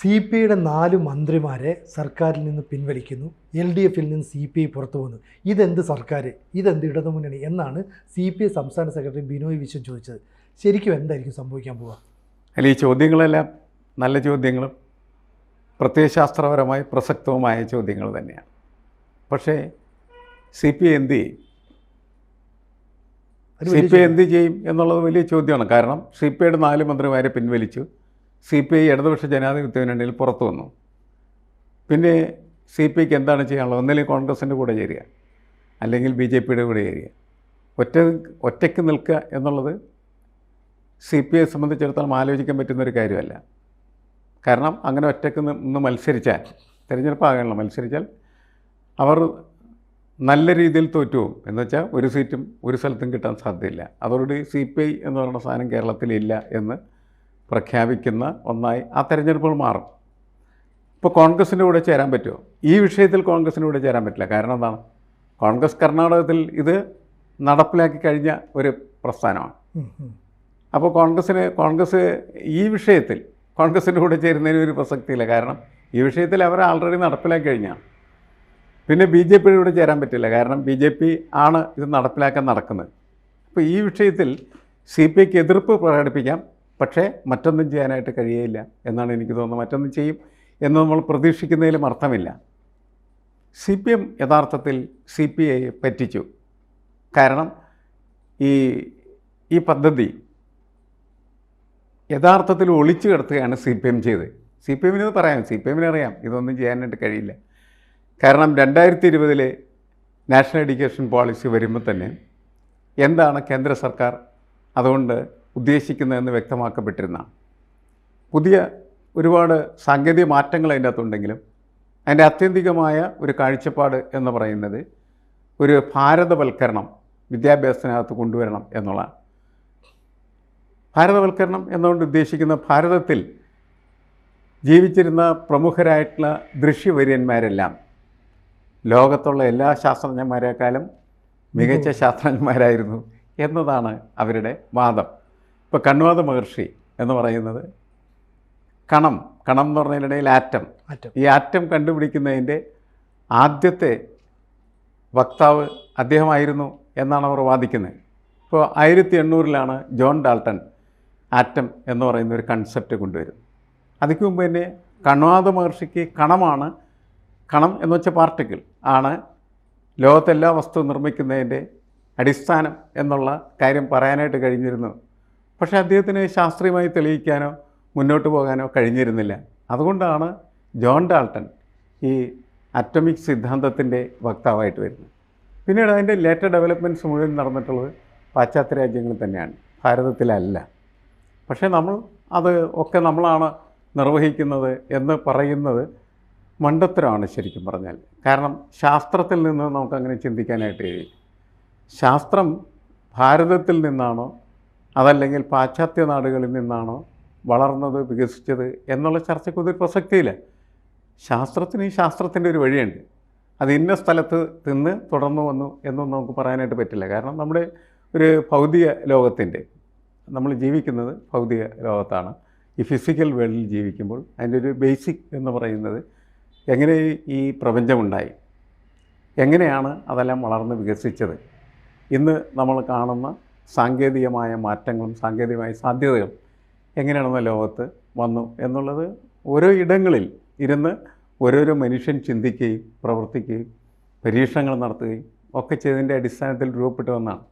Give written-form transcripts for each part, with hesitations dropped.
CPIയുടെ 4 മന്ത്രിമാരെ സർക്കാരിൽ നിന്ന് പിൻവലിക്കുന്നു. LDFിൽ നിന്ന് CPI പുറത്തു വന്നു. ഇതെന്ത് സർക്കാർ, ഇതെന്ത് ഇടതുമുന്നണി എന്നാണ് CPI സംസ്ഥാന സെക്രട്ടറി ബിനോയ് വിശ്വം ചോദിച്ചത്. ശരിക്കും എന്തായിരിക്കും സംഭവിക്കാൻ പോവുക? അല്ല, ഈ ചോദ്യങ്ങളെല്ലാം നല്ല ചോദ്യങ്ങളും പ്രത്യയശാസ്ത്രപരമായി പ്രസക്തവുമായ ചോദ്യങ്ങൾ തന്നെയാണ്. പക്ഷേ CPI എന്ത് ചെയ്യും, CPI എന്ത് ചെയ്യും എന്നുള്ളത് വലിയ ചോദ്യമാണ്. കാരണം CPIയുടെ 4 മന്ത്രിമാരെ പിൻവലിച്ചു. CPI ഇടതുപക്ഷ ജനാധിപത്യ മുന്നണിയിൽ പുറത്തു വന്നു. പിന്നെ CPIക്ക് എന്താണ് ചെയ്യാനുള്ളത്? ഒന്നില്ലെങ്കിൽ കോൺഗ്രസിൻ്റെ കൂടെ ചേരുക, അല്ലെങ്കിൽ BJPയുടെ കൂടെ ചേരുക. ഒറ്റയ്ക്ക് നിൽക്കുക എന്നുള്ളത് CPIയെ സംബന്ധിച്ചിടത്തോളം ആലോചിക്കാൻ പറ്റുന്നൊരു കാര്യമല്ല. കാരണം അങ്ങനെ ഒറ്റയ്ക്ക് നിന്ന് മത്സരിച്ചാൽ, തിരഞ്ഞെടുപ്പാകാനുള്ള മത്സരിച്ചാൽ അവർ നല്ല രീതിയിൽ തോറ്റുപോകും. എന്നുവെച്ചാൽ ഒരു സീറ്റും ഒരു സ്ഥലത്തും കിട്ടാൻ സാധ്യതയില്ല. അതോടുകൂടി CPI എന്ന് പറയുന്ന സാധനം കേരളത്തിലില്ല എന്ന് പ്രഖ്യാപിക്കുന്ന ഒന്നായി ആ തെരഞ്ഞെടുപ്പുകൾ മാറും. ഇപ്പോൾ കോൺഗ്രസിൻ്റെ കൂടെ ചേരാൻ പറ്റുമോ? ഈ വിഷയത്തിൽ കോൺഗ്രസിൻ്റെ കൂടെ ചേരാൻ പറ്റില്ല. കാരണം എന്താണ്? കോൺഗ്രസ് കർണാടകത്തിൽ ഇത് നടപ്പിലാക്കി കഴിഞ്ഞ ഒരു പ്രസ്ഥാനമാണ്. അപ്പോൾ കോൺഗ്രസ് ഈ വിഷയത്തിൽ കോൺഗ്രസിൻ്റെ കൂടെ ചേരുന്നതിന് ഒരു പ്രസക്തിയില്ല. കാരണം ഈ വിഷയത്തിൽ അവർ ആൾറെഡി നടപ്പിലാക്കി കഴിഞ്ഞാണ്. പിന്നെ BJPയുടെ കൂടെ ചേരാൻ പറ്റില്ല. കാരണം BJP ആണ് ഇത് നടപ്പിലാക്കാൻ നടക്കുന്നത്. അപ്പോൾ ഈ വിഷയത്തിൽ CPIക്ക് എതിർപ്പ് പ്രകടിപ്പിക്കാം, പക്ഷേ മറ്റൊന്നും ചെയ്യാനായിട്ട് കഴിയില്ല എന്നാണ് എനിക്ക് തോന്നുന്നത്. മറ്റൊന്നും ചെയ്യും എന്ന് നമ്മൾ പ്രതീക്ഷിക്കുന്നതിലും അർത്ഥമില്ല. CPM യഥാർത്ഥത്തിൽ CPIയെ പറ്റിച്ചു. കാരണം ഈ പദ്ധതി യഥാർത്ഥത്തിൽ ഒളിച്ചു കിടത്തുകയാണ് CPM ചെയ്തത്. CPMന് ഇത് പറയാം, CPMന് അറിയാം ഇതൊന്നും ചെയ്യാനായിട്ട് കഴിയില്ല. കാരണം 2020 നാഷണൽ എഡ്യൂക്കേഷൻ പോളിസി വരുമ്പോൾ തന്നെ എന്താണ് കേന്ദ്ര സർക്കാർ അതുകൊണ്ട് ഉദ്ദേശിക്കുന്നതെന്ന് വ്യക്തമാക്കപ്പെട്ടിരുന്നതാണ്. പുതിയ ഒരുപാട് സാങ്കേതിക മാറ്റങ്ങൾ അതിൻ്റെ അകത്തുണ്ടെങ്കിലും അതിൻ്റെ ആത്യന്തികമായ ഒരു കാഴ്ചപ്പാട് എന്ന് പറയുന്നത് ഒരു ഭാരതവൽക്കരണം വിദ്യാഭ്യാസത്തിനകത്ത് കൊണ്ടുവരണം എന്നുള്ളതാണ്. ഭാരതവൽക്കരണം എന്നുകൊണ്ട് ഉദ്ദേശിക്കുന്ന ഭാരതത്തിൽ ജീവിച്ചിരുന്ന പ്രമുഖരായിട്ടുള്ള ദൃശ്യവര്യന്മാരെല്ലാം ലോകത്തുള്ള എല്ലാ ശാസ്ത്രജ്ഞന്മാരെക്കാളും മികച്ച ശാസ്ത്രജ്ഞന്മാരായിരുന്നു എന്നതാണ് അവരുടെ വാദം. ഇപ്പോൾ കണ്വാദ മഹർഷി എന്ന് പറയുന്നത് കണം എന്ന് പറഞ്ഞതിനിടയിൽ ആറ്റം, ഈ ആറ്റം കണ്ടുപിടിക്കുന്നതിൻ്റെ ആദ്യത്തെ വക്താവ് അദ്ദേഹമായിരുന്നു എന്നാണ് അവർ വാദിക്കുന്നത്. ഇപ്പോൾ 1800 ജോൺ ഡാൾട്ടൺ ആറ്റം എന്ന് പറയുന്ന ഒരു കൺസെപ്റ്റ് കൊണ്ടുവരും. അതിക്ക് മുമ്പ് തന്നെ കണ്വാദ മഹർഷിക്ക് കണം എന്ന് വെച്ച പാർട്ടിക്കിൾ ആണ് ലോകത്തെല്ലാ വസ്തു നിർമ്മിക്കുന്നതിൻ്റെ അടിസ്ഥാനം എന്നുള്ള കാര്യം പറയാനായിട്ട് കഴിഞ്ഞിരുന്നു. പക്ഷേ അദ്ദേഹത്തിന് ശാസ്ത്രീയമായി തെളിയിക്കാനോ മുന്നോട്ട് പോകാനോ കഴിഞ്ഞിരുന്നില്ല. അതുകൊണ്ടാണ് ജോൺ ഡാൾട്ടൺ ഈ അറ്റോമിക് സിദ്ധാന്തത്തിൻ്റെ വക്താവായിട്ട് വരുന്നത്. പിന്നീട് അതിൻ്റെ ലേറ്റർ ഡെവലപ്മെൻറ്റ്സ് മുഴുവൻ നടന്നിട്ടുള്ളത് പാശ്ചാത്യ രാജ്യങ്ങളിൽ തന്നെയാണ്, ഭാരതത്തിലല്ല. പക്ഷേ നമ്മളാണ് നിർവഹിക്കുന്നത് എന്ന് പറയുന്നത് മണ്ടത്തരമാണ് ശരിക്കും പറഞ്ഞാൽ. കാരണം ശാസ്ത്രത്തിൽ നിന്ന് നമുക്കങ്ങനെ ചിന്തിക്കാനായിട്ട് കഴിയും. ശാസ്ത്രം ഭാരതത്തിൽ നിന്നാണോ അതല്ലെങ്കിൽ പാശ്ചാത്യ നാടുകളിൽ നിന്നാണോ വളർന്നത്, വികസിച്ചത് എന്നുള്ള ചർച്ചയ്ക്കൊരു പ്രസക്തിയില്ല. ശാസ്ത്രത്തിൻ്റെ ഒരു വഴിയുണ്ട്. അത് ഇന്ന സ്ഥലത്ത് നിന്ന് തുടർന്നു വന്നു എന്നൊന്നും നമുക്ക് പറയാനായിട്ട് പറ്റില്ല. കാരണം നമ്മുടെ ഒരു ഭൗതിക നമ്മൾ ജീവിക്കുന്നത് ഭൗതിക ലോകത്താണ്. ഈ ഫിസിക്കൽ വേൾഡിൽ ജീവിക്കുമ്പോൾ അതിൻ്റെ ഒരു ബേസിക് എന്ന് പറയുന്നത് എങ്ങനെ ഈ പ്രപഞ്ചമുണ്ടായി, എങ്ങനെയാണ് അതെല്ലാം വളർന്ന് വികസിച്ചത്, ഇന്ന് നമ്മൾ കാണുന്ന സാങ്കേതികമായ മാറ്റങ്ങളും സാങ്കേതികമായ സാധ്യതകളും എങ്ങനെയാണെന്ന് ലോകത്ത് വന്നു എന്നുള്ളത് ഓരോ ഇടങ്ങളിൽ ഇരുന്ന് ഓരോരോ മനുഷ്യൻ ചിന്തിക്കുകയും പ്രവർത്തിക്കുകയും പരീക്ഷണങ്ങൾ നടത്തുകയും ഒക്കെ ചെയ്തതിൻ്റെ അടിസ്ഥാനത്തിൽ രൂപപ്പെട്ടു വന്നതാണ്.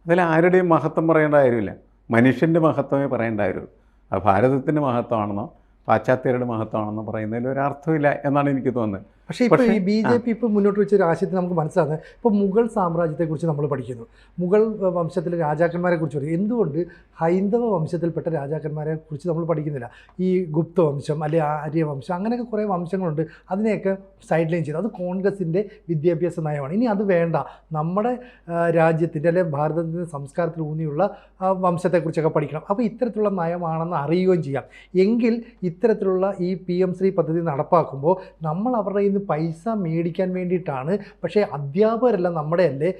അതിൽ ആരുടെയും മഹത്വം പറയേണ്ട കാര്യമില്ല, മനുഷ്യൻ്റെ മഹത്വമേ പറയേണ്ട കാര്യമുള്ളൂ. അത് ഭാരതത്തിൻ്റെ മഹത്വമാണെന്നോ പാശ്ചാത്യരുടെ മഹത്വമാണെന്ന് പറയുന്നതിൽ ഒരർത്ഥമില്ല എന്നാണ് എനിക്ക് തോന്നുന്നത്. പക്ഷേ ഇപ്പോൾ ഈ BJP ഇപ്പോൾ മുന്നോട്ട് വെച്ചൊരു ആശയത്തിൽ നമുക്ക് മനസ്സിലാകുന്നത്, ഇപ്പോൾ മുഗൾ സാമ്രാജ്യത്തെക്കുറിച്ച് നമ്മൾ പഠിക്കുന്നു, മുഗൾ വംശത്തിലെ രാജാക്കന്മാരെ കുറിച്ച് പഠിക്കും. എന്തുകൊണ്ട് ഹൈന്ദവ വംശത്തിൽപ്പെട്ട രാജാക്കന്മാരെ കുറിച്ച് നമ്മൾ പഠിക്കുന്നില്ല? ഈ ഗുപ്തവംശം അല്ലെങ്കിൽ ആര്യവംശം അങ്ങനെയൊക്കെ കുറേ വംശങ്ങളുണ്ട്, അതിനെയൊക്കെ സൈഡ് ലൈൻ ചെയ്തു. അത് കോൺഗ്രസിൻ്റെ വിദ്യാഭ്യാസ നയമാണ്. ഇനി അത് വേണ്ട, നമ്മുടെ രാജ്യത്തിൻ്റെ അല്ലെങ്കിൽ ഭാരതത്തിൻ്റെ സംസ്കാരത്തിൽ ഊന്നിയുള്ള വംശത്തെക്കുറിച്ചൊക്കെ പഠിക്കണം. അപ്പോൾ ഇത്തരത്തിലുള്ള നയമാണെന്ന് അറിയുകയും ചെയ്യാം. എങ്കിൽ ഇത്തരത്തിലുള്ള ഈ PM ശ്രീ പദ്ധതി നടപ്പാക്കുമ്പോൾ നമ്മൾ അവരുടെ നിന്ന് പൈസ മേടിക്കാൻ വേണ്ടിയിട്ടാണ്. പക്ഷേ അധ്യാപകരെല്ലാം നമ്മുടെ അല്ലേ,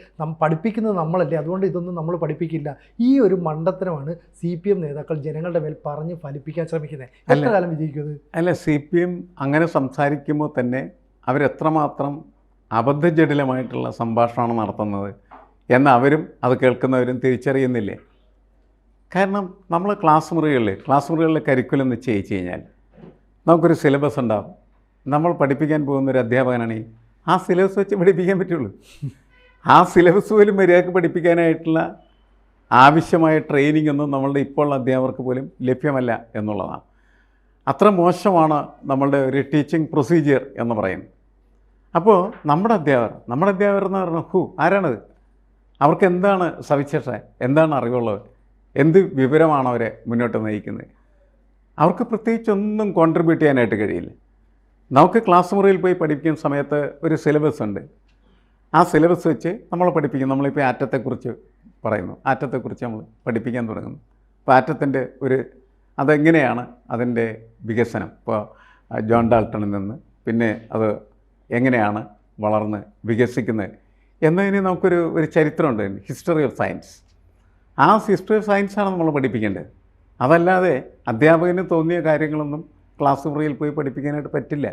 പഠിപ്പിക്കുന്നത് നമ്മളല്ലേ, അതുകൊണ്ട് ഇതൊന്നും നമ്മൾ പഠിപ്പിക്കില്ല. ഈ ഒരു മണ്ടത്തരമാണ് CPM നേതാക്കൾ ജനങ്ങളുടെ മേൽ പറഞ്ഞ് ഫലിപ്പിക്കാൻ ശ്രമിക്കുന്നത്. എത്ര കാലം വിജയിക്കുന്നത്? അല്ല, CPM അങ്ങനെ സംസാരിക്കുമ്പോൾ തന്നെ അവരെത്രമാത്രം അബദ്ധജടിലമായിട്ടുള്ള സംഭാഷണമാണ് നടത്തുന്നത് എന്ന് അവരും അത് കേൾക്കുന്നവരും തിരിച്ചറിയുന്നില്ലേ? കാരണം നമ്മൾ ക്ലാസ് മുറികളിലെ കരിക്കുലം നിശ്ചയിച്ച് കഴിഞ്ഞാൽ നമുക്കൊരു സിലബസ് ഉണ്ടാകും. നമ്മൾ പഠിപ്പിക്കാൻ പോകുന്നൊരു അധ്യാപകനാണെങ്കിൽ ആ സിലബസ് വെച്ച് പഠിപ്പിക്കാൻ പറ്റുള്ളൂ. ആ സിലബസ് പോലും മര്യാദക്ക് പഠിപ്പിക്കാനായിട്ടുള്ള ആവശ്യമായ ട്രെയിനിങ് ഒന്നും നമ്മളുടെ ഇപ്പോൾ അധ്യാപകർക്ക് പോലും ലഭ്യമല്ല എന്നുള്ളതാണ്. അത്ര മോശമാണ് നമ്മളുടെ ഒരു ടീച്ചിങ് പ്രൊസീജിയർ എന്ന് പറയുന്നത്. അപ്പോൾ നമ്മുടെ അധ്യാപകർ എന്ന് പറഞ്ഞാൽ ആരാണത്? അവർക്ക് എന്താണ് സവിശേഷത, എന്താണ് അറിവുള്ളത്, എന്ത് വിവരമാണ് അവരെ മുന്നോട്ട് നയിക്കുന്നത്? അവർക്ക് പ്രത്യേകിച്ചൊന്നും കോൺട്രിബ്യൂട്ട് ചെയ്യാനായിട്ട് കഴിയില്ല. നമുക്ക് ക്ലാസ് മുറിയിൽ പോയി പഠിപ്പിക്കുന്ന സമയത്ത് ഒരു സിലബസ് ഉണ്ട്. ആ സിലബസ് വെച്ച് നമ്മൾ പഠിപ്പിക്കും. നമ്മളിപ്പോൾ ആറ്റത്തെക്കുറിച്ച് പറയുന്നു, ആറ്റത്തെക്കുറിച്ച് നമ്മൾ പഠിപ്പിക്കാൻ തുടങ്ങുന്നു. അപ്പോൾ ആറ്റത്തിൻ്റെ അതെങ്ങനെയാണ് അതിൻ്റെ വികസനം, ഇപ്പോൾ ജോൺ ഡാൾട്ടണിൽ നിന്ന് പിന്നെ അത് എങ്ങനെയാണ് വളർന്ന് വികസിക്കുന്നത് എന്നതിന് നമുക്കൊരു ചരിത്രമുണ്ട്, ഹിസ്റ്ററി ഓഫ് സയൻസ്. ആ ഹിസ്റ്ററി ഓഫ് സയൻസാണ് നമ്മൾ പഠിപ്പിക്കേണ്ടത്. അതല്ലാതെ അധ്യാപകന് തോന്നിയ കാര്യങ്ങളൊന്നും ക്ലാസ് മുറിയിൽ പോയി പഠിപ്പിക്കാനായിട്ട് പറ്റില്ല.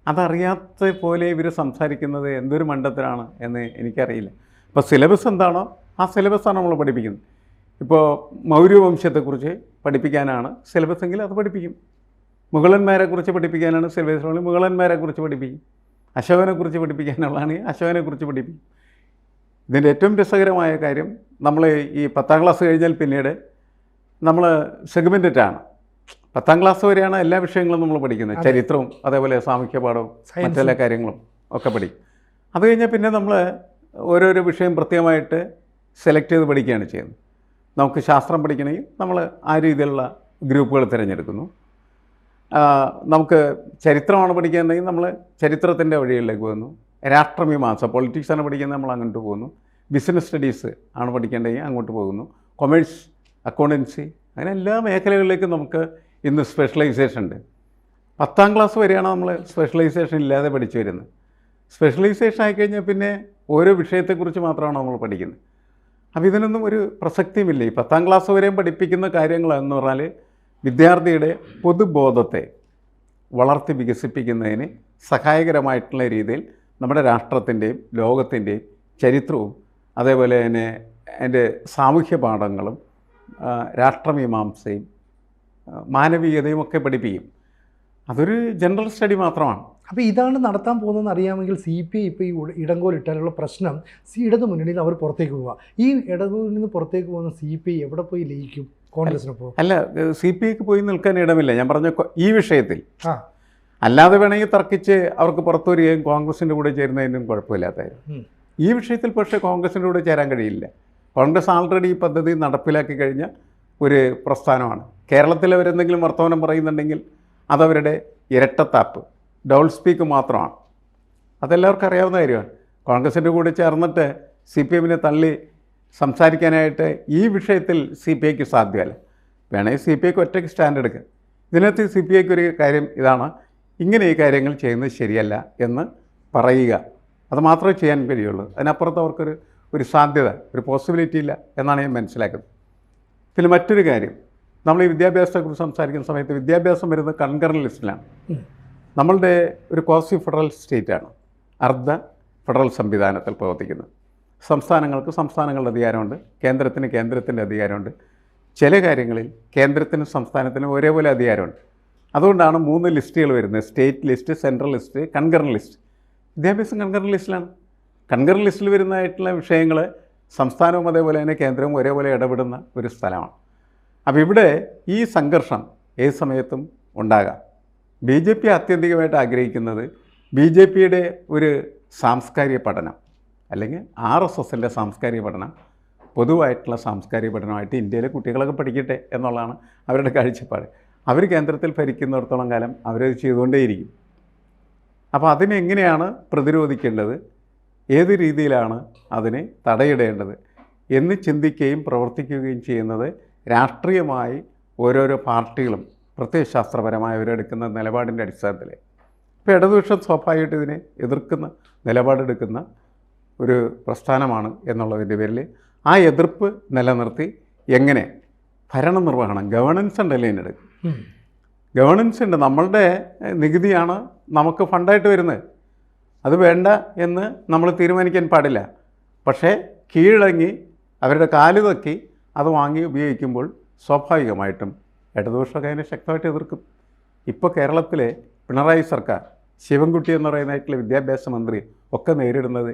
അതറിയാത്ത പോലെ ഇവർ സംസാരിക്കുന്നത് എന്തൊരു മണ്ടത്തരാണ് എന്ന് എനിക്കറിയില്ല. ഇപ്പോൾ സിലബസ് എന്താണോ ആ സിലബസാണ് നമ്മൾ പഠിപ്പിക്കുന്നത്. ഇപ്പോൾ മൗര്യവംശത്തെക്കുറിച്ച് പഠിപ്പിക്കാനാണ് സിലബസ് എങ്കിൽ അത് പഠിപ്പിക്കും. മുഗളന്മാരെക്കുറിച്ച് പഠിപ്പിക്കാനാണ് സിലബസ്, മുഗളന്മാരെക്കുറിച്ച് പഠിപ്പിക്കും. അശോകനെക്കുറിച്ച് പഠിപ്പിക്കാനുള്ളതാണെങ്കിൽ അശോകനെക്കുറിച്ച് പഠിപ്പിക്കും. ഇതിൻ്റെ ഏറ്റവും രസകരമായ കാര്യം, നമ്മൾ ഈ 10ാം ക്ലാസ് കഴിഞ്ഞാൽ പിന്നീട് നമ്മൾ സെഗ്മെൻറ്റഡാണ്. 10ാം ക്ലാസ് വരെയാണ് എല്ലാ വിഷയങ്ങളും നമ്മൾ പഠിക്കുന്നത്. ചരിത്രവും അതേപോലെ സാമൂഹ്യ പാഠവും മറ്റെല്ലാ കാര്യങ്ങളും ഒക്കെ പഠിക്കും. അത് കഴിഞ്ഞാൽ പിന്നെ നമ്മൾ ഓരോരോ വിഷയം പ്രത്യേകമായിട്ട് സെലക്ട് ചെയ്ത് പഠിക്കുകയാണ് ചെയ്യുന്നത്. നമുക്ക് ശാസ്ത്രം പഠിക്കണമെങ്കിൽ നമ്മൾ ആ രീതിയിലുള്ള ഗ്രൂപ്പുകൾ തിരഞ്ഞെടുക്കുന്നു. നമുക്ക് ചരിത്രമാണ് പഠിക്കുകയെന്നുണ്ടെങ്കിൽ നമ്മൾ ചരിത്രത്തിൻ്റെ വഴികളിലേക്ക് പോകുന്നു. രാഷ്ട്രമീമാംസ, പൊളിറ്റിക്സാണ് പഠിക്കുന്നത്, നമ്മൾ അങ്ങോട്ട് പോകുന്നു. ബിസിനസ് സ്റ്റഡീസ് ആണ് പഠിക്കേണ്ടെങ്കിൽ അങ്ങോട്ട് പോകുന്നു. കൊമേഴ്സ്, അക്കൗണ്ടൻസി, അങ്ങനെ എല്ലാ മേഖലകളിലേക്കും നമുക്ക് ഇന്ന് സ്പെഷ്യലൈസേഷൻ ഉണ്ട്. 10ാം ക്ലാസ് വരെയാണ് നമ്മൾ സ്പെഷ്യലൈസേഷൻ ഇല്ലാതെ പഠിച്ചു വരുന്നത്. സ്പെഷ്യലൈസേഷൻ ആയിക്കഴിഞ്ഞാൽ പിന്നെ ഓരോ വിഷയത്തെക്കുറിച്ച് മാത്രമാണ് നമ്മൾ പഠിക്കുന്നത്. അപ്പോൾ ഇതിനൊന്നും ഒരു പ്രസക്തിയുമില്ല. ഈ 10ാം ക്ലാസ് വരെയും പഠിപ്പിക്കുന്ന കാര്യങ്ങളെന്ന് പറഞ്ഞാൽ വിദ്യാർത്ഥിയുടെ പൊതുബോധത്തെ വളർത്തി വികസിപ്പിക്കുന്നതിന് സഹായകരമായിട്ടുള്ള രീതിയിൽ നമ്മുടെ രാഷ്ട്രത്തിൻ്റെയും ലോകത്തിൻ്റെയും ചരിത്രവും അതേപോലെ തന്നെ അതിൻ്റെ സാമൂഹ്യ പാഠങ്ങളും രാഷ്ട്രമീമാംസയും മാനവികതയും ഒക്കെ പഠിപ്പിക്കും. അതൊരു ജനറൽ സ്റ്റഡി മാത്രമാണ്. അപ്പോൾ ഇതാണ് നടത്താൻ പോകുന്നതെന്ന് അറിയാമെങ്കിൽ CPI ഇപ്പോൾ ഈ ഇടങ്കോലിട്ടാലുള്ള പ്രശ്നം, ഇടതു മുന്നണിയിൽ അവർ പുറത്തേക്ക് പോവുക. ഈ ഇടതുമുന്നണിയിൽ നിന്ന് പുറത്തേക്ക് പോകുന്ന CPI എവിടെ പോയി ലയിക്കും? കോൺഗ്രസിനൊപ്പം അല്ല, CPIക്ക് പോയി നിൽക്കാൻ ഇടമില്ല. ഞാൻ പറഞ്ഞ ഈ വിഷയത്തിൽ അല്ലാതെ വേണമെങ്കിൽ തർക്കിച്ച് അവർക്ക് പുറത്തു വരികയും കോൺഗ്രസിൻ്റെ കൂടെ ചേരുന്നതിനും കുഴപ്പമില്ലാത്തായിരുന്നു. ഈ വിഷയത്തിൽ പക്ഷേ കോൺഗ്രസിൻ്റെ കൂടെ ചേരാൻ കഴിയില്ല. കോൺഗ്രസ് ആൾറെഡി ഈ പദ്ധതി നടപ്പിലാക്കി കഴിഞ്ഞ ഒരു പ്രസ്ഥാനമാണ്. കേരളത്തിൽ അവരെന്തെങ്കിലും വർത്തമാനം പറയുന്നുണ്ടെങ്കിൽ അതവരുടെ ഇരട്ടത്താപ്പ്, ഡബിൾ സ്പീക്ക് മാത്രമാണ്. അതെല്ലാവർക്കും അറിയാവുന്ന കാര്യമാണ്. കോൺഗ്രസിൻ്റെ കൂടെ ചേർന്നിട്ട് CPMനെ തള്ളി സംസാരിക്കാനായിട്ട് ഈ വിഷയത്തിൽ CPIക്ക് സാധ്യമല്ല. വേണമെങ്കിൽ CPIക്ക് ഒറ്റയ്ക്ക് സ്റ്റാൻഡ് എടുക്കുക. ഇതിനകത്ത് CPIക്ക് ഒരു കാര്യം ഇതാണ്, ഇങ്ങനെ ഈ കാര്യങ്ങൾ ചെയ്യുന്നത് ശരിയല്ല എന്ന് പറയുക. അത് മാത്രമേ ചെയ്യാൻ കഴിയുള്ളൂ. അതിനപ്പുറത്ത് അവർക്കൊരു സാധ്യത, ഒരു പോസിബിലിറ്റി ഇല്ല എന്നാണ് ഞാൻ മനസ്സിലാക്കുന്നത്. പിന്നെ മറ്റൊരു കാര്യം, നമ്മൾ ഈ വിദ്യാഭ്യാസത്തെക്കുറിച്ച് സംസാരിക്കുന്ന സമയത്ത് വിദ്യാഭ്യാസം വരുന്നത് കൺകറന്റ് ലിസ്റ്റിലാണ്. നമ്മളുടെ ഒരു ക്വാസി ഫെഡറൽ സ്റ്റേറ്റാണ്, അർദ്ധ ഫെഡറൽ സംവിധാനത്തിൽ പ്രവർത്തിക്കുന്നത്. സംസ്ഥാനങ്ങൾക്ക് സംസ്ഥാനങ്ങളുടെ അധികാരമുണ്ട്, കേന്ദ്രത്തിന് കേന്ദ്രത്തിൻ്റെ അധികാരമുണ്ട്. ചില കാര്യങ്ങളിൽ കേന്ദ്രത്തിനും സംസ്ഥാനത്തിനും ഒരേപോലെ അധികാരമുണ്ട്. അതുകൊണ്ടാണ് 3 ലിസ്റ്റുകൾ വരുന്നത്: state list, central list, concurrent list. വിദ്യാഭ്യാസം കൺകറന്റ് ലിസ്റ്റിലാണ്. കൺകറന്റ് ലിസ്റ്റിൽ വരുന്നതായിട്ടുള്ള വിഷയങ്ങൾ സംസ്ഥാനവും അതേപോലെ തന്നെ കേന്ദ്രവും ഒരേപോലെ ഇടപെടുന്ന ഒരു സ്ഥലമാണ്. അപ്പോൾ ഇവിടെ ഈ സംഘർഷം ഏത് സമയത്തും ഉണ്ടാകാം. BJP ആത്യന്തികമായിട്ട് ആഗ്രഹിക്കുന്നത് BJPയുടെ ഒരു സാംസ്കാരിക പഠനം അല്ലെങ്കിൽ RSSൻ്റെ സാംസ്കാരിക പഠനം പൊതുവായിട്ടുള്ള സാംസ്കാരിക പഠനമായിട്ട് ഇന്ത്യയിലെ കുട്ടികളൊക്കെ പഠിക്കട്ടെ എന്നുള്ളതാണ് അവരുടെ കാഴ്ചപ്പാട്. അവർ കേന്ദ്രത്തിൽ ഭരിക്കുന്നിടത്തോളം കാലം അവരത് ചെയ്തുകൊണ്ടേയിരിക്കും. അപ്പോൾ അതിനെങ്ങനെയാണ് പ്രതിരോധിക്കേണ്ടത്, ഏത് രീതിയിലാണ് അതിനെ തടയിടേണ്ടത് എന്ന് ചിന്തിക്കുകയും പ്രവർത്തിക്കുകയും ചെയ്യുന്നത് രാഷ്ട്രീയമായി ഓരോരോ പാർട്ടികളും പ്രത്യയശാസ്ത്രപരമായി അവരെടുക്കുന്ന നിലപാടിൻ്റെ അടിസ്ഥാനത്തിൽ ഇപ്പോൾ ഇടതുപക്ഷം സ്വാഭാവികമായിട്ട് ഇതിനെ എതിർക്കുന്ന നിലപാടെടുക്കുന്ന ഒരു പ്രസ്ഥാനമാണ് എന്നുള്ളതിൻ്റെ പേരിൽ ആ എതിർപ്പ് നിലനിർത്തി എങ്ങനെ ഭരണനിർവഹണം ഗവേണൻസ് ഉണ്ടല്ലേ ഇതിനെടുക്കും. ഗവേണൻസ് ഉണ്ട്. നമ്മളുടെ നികുതിയാണ് നമുക്ക് ഫണ്ടായിട്ട് വരുന്നത്. അത് വേണ്ട എന്ന് നമ്മൾ തീരുമാനിക്കാൻ പാടില്ല. പക്ഷേ കീഴടങ്ങി അവരുടെ കാല് തക്കി അത് വാങ്ങി ഉപയോഗിക്കുമ്പോൾ സ്വാഭാവികമായിട്ടും ഇടതുപക്ഷമൊക്കെ അതിനെ ശക്തമായിട്ട് എതിർക്കും. ഇപ്പോൾ കേരളത്തിലെ പിണറായി സർക്കാർ, ശിവൻകുട്ടി എന്ന് പറയുന്നതായിട്ടുള്ള വിദ്യാഭ്യാസ മന്ത്രി ഒക്കെ നേരിടുന്നത്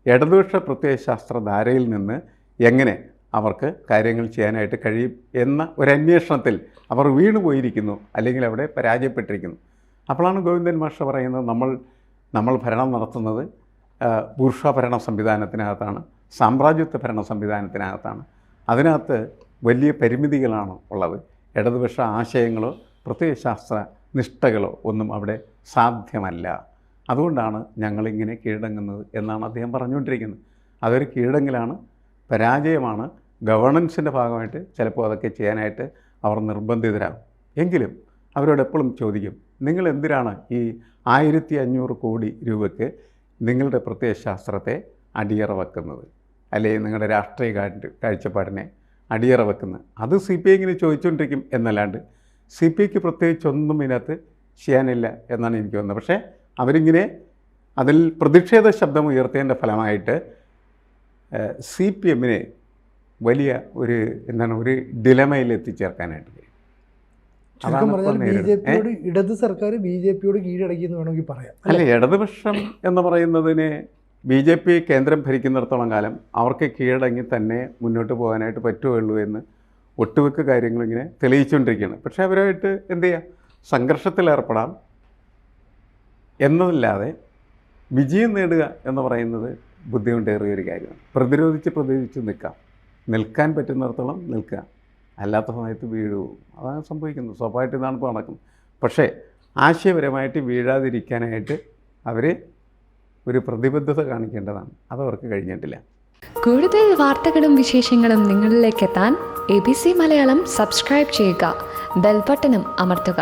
ഇടതുപക്ഷ പ്രത്യയശാസ്ത്ര ധാരയിൽ നിന്ന് എങ്ങനെ അവർക്ക് കാര്യങ്ങൾ ചെയ്യാനായിട്ട് കഴിയും എന്ന ഒരു അന്വേഷണത്തിൽ അവർ വീണുപോയിരിക്കുന്നു, അല്ലെങ്കിൽ അവിടെ പരാജയപ്പെട്ടിരിക്കുന്നു. അപ്പോഴാണ് ഗോവിന്ദൻ മാഷ് പറയുന്നത് നമ്മൾ ഭരണം നടത്തുന്നത് ബൂർഷ്വ ഭരണ സംവിധാനത്തിനകത്താണ്, സാമ്രാജ്യത്വ ഭരണ സംവിധാനത്തിനകത്താണ്. അതിനകത്ത് വലിയ പരിമിതികളാണ് ഉള്ളത്. ഇടതുപക്ഷ ആശയങ്ങളോ പ്രത്യയശാസ്ത്ര നിഷ്ഠകളോ ഒന്നും അവിടെ സാധ്യമല്ല. അതുകൊണ്ടാണ് ഞങ്ങളിങ്ങനെ കീഴടങ്ങുന്നത് എന്നാണ് അദ്ദേഹം പറഞ്ഞുകൊണ്ടിരിക്കുന്നത്. അതൊരു കീഴടങ്ങലാണ്, പരാജയമാണ്. ഗവേണൻസിൻ്റെ ഭാഗമായിട്ട് ചിലപ്പോൾ അതൊക്കെ ചെയ്യാനായിട്ട് അവർ നിർബന്ധിതരാകും. എങ്കിലും അവരോട് എപ്പോഴും ചോദിക്കും, നിങ്ങൾ എന്തിനാണ് ഈ 1500 കോടി രൂപയ്ക്ക് നിങ്ങളുടെ പ്രത്യയശാസ്ത്രത്തെ അടിയറ വെക്കുന്നത്, അല്ലെങ്കിൽ നിങ്ങളുടെ രാഷ്ട്രീയ കാഴ്ചപ്പാടിനെ അടിയറ വെക്കുന്നത്? അത് CPI ഇങ്ങനെ ചോദിച്ചുകൊണ്ടിരിക്കും എന്നല്ലാണ്ട് CPIക്ക് പ്രത്യേകിച്ചൊന്നും ഇതിനകത്ത് ചെയ്യാനില്ല എന്നാണ് എനിക്ക് തോന്നുന്നത്. പക്ഷേ അവരിങ്ങനെ അതിൽ പ്രതിഷേധ ശബ്ദം ഉയർത്തിയതിൻ്റെ ഫലമായിട്ട് CPMനെ വലിയ ഒരു ഒരു ഡിലമയിൽ എത്തിച്ചേർക്കാനായിട്ട് കഴിയും. ചുരുക്കം പറഞ്ഞാൽ BJPയോട് ഇടത് സർക്കാർ BJPയോട് കീഴടക്കി എന്ന് വേണമെങ്കിൽ പറയാം. അല്ല, ഇടതുപക്ഷം എന്ന് പറയുന്നതിന് BJP കേന്ദ്രം ഭരിക്കുന്നിടത്തോളം കാലം അവർക്ക് കീഴടങ്ങി തന്നെ മുന്നോട്ട് പോകാനായിട്ട് പറ്റുകയുള്ളൂ എന്ന് ഒട്ടുമിക്ക കാര്യങ്ങളിങ്ങനെ തെളിയിച്ചുകൊണ്ടിരിക്കുകയാണ്. പക്ഷേ അവരായിട്ട് എന്ത് ചെയ്യാം, സംഘർഷത്തിലേർപ്പെടാം എന്നതല്ലാതെ വിജയം നേടുക എന്ന് പറയുന്നത് ബുദ്ധിമുട്ടേറിയ ഒരു കാര്യമാണ്. പ്രതിരോധിച്ച് നിൽക്കാൻ പറ്റുന്നിടത്തോളം നിൽക്കുക, അല്ലാത്ത സമയത്ത് വീഴുക. അതാണ് സംഭവിക്കുന്നത്. സ്വാഭാവികമായിട്ട് ഇതാണ് ഇപ്പോൾ നടക്കുന്നത്. പക്ഷേ ആശയപരമായിട്ട് വീഴാതിരിക്കാനായിട്ട് അവർ ഒരു പ്രതിബദ്ധത കാണിക്കേണ്ടതാണ്. അതവർക്ക് കഴിഞ്ഞിട്ടില്ല. കൂടുതൽ വാർത്തകളും വിശേഷങ്ങളും നിങ്ങളിലേക്ക് എത്താൻ ABC മലയാളം സബ്സ്ക്രൈബ് ചെയ്യുക, ബെൽ ബട്ടണും അമർത്തുക.